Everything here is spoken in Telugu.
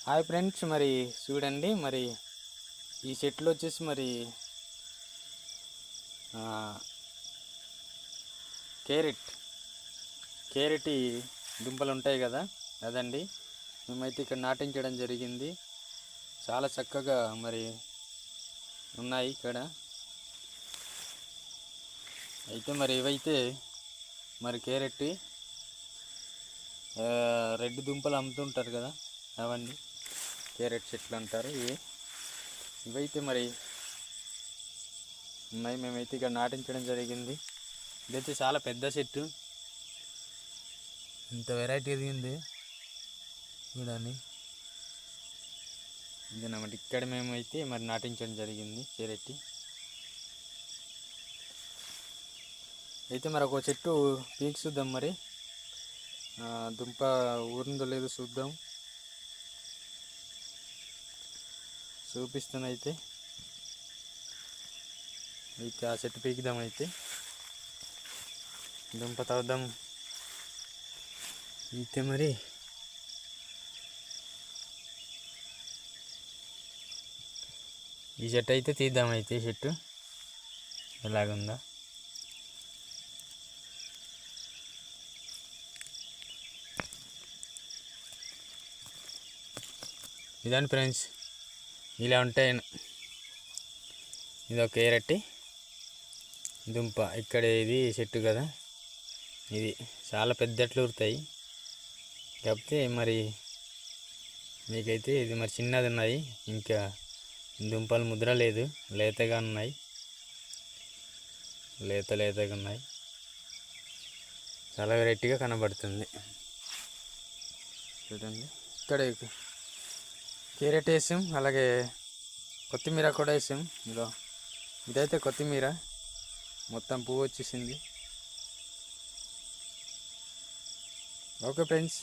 హాయ్ ఫ్రెండ్స్, మరి చూడండి. మరి ఈ చెట్లు వచ్చేసి మరి క్యారెట్ క్యారెట్ దుంపలు ఉంటాయి కదా, అదండి. మేమైతే ఇక్కడ నాటించడం జరిగింది. చాలా చక్కగా మరి ఉన్నాయి ఇక్కడ. అయితే మరి ఇవైతే మరి క్యారెట్ రెడ్ దుంపలు అమ్ముతుంటారు కదా, అవన్నీ క్యారెట్ చెట్లు అంటారు. ఇవైతే మరి ఉన్నాయి. మేమైతే ఇక్కడ నాటించడం జరిగింది. ఇదైతే చాలా పెద్ద చెట్టు, ఇంత వెరైటీ ఎదిగింది చూడండి. ఇదన్నమాట, ఇక్కడ మేమైతే మరి నాటించడం జరిగింది క్యారెట్. అయితే మరి ఒక చెట్టు పీకి చూద్దాం, మరి దుంప ఊరిందో లేదో చూద్దాం. చూపిస్తాను. అయితే ఆ చెట్టు పీకిదాం. అయితే దుంప తవ్వుదాం. అయితే మరి ఈ చెట్టు అయితే తీద్దాం. అయితే చెట్టు ఎలాగుందా ఇదండి ఫ్రెండ్స్, ఇలా ఉంటాయి. ఇది ఒక క్యారెట్ దుంప. ఇక్కడ ఇది చెట్టు కదా, ఇది చాలా పెద్దట్లు ఊరుతాయి. కాకపోతే మరి మీకైతే ఇది మరి చిన్నది ఉన్నాయి, ఇంకా దుంపలు ముద్ర లేదు, లేతగా ఉన్నాయి, లేతగా ఉన్నాయి. చాలా వెరైటీగా కనబడుతుంది చూడండి. ఇక్కడ క్యారెట్ వేసాం, అలాగే కొత్తిమీర కూడా వేసాం. ఇదైతే కొత్తిమీర మొత్తం పువ్వు వచ్చేసింది. Okay friends.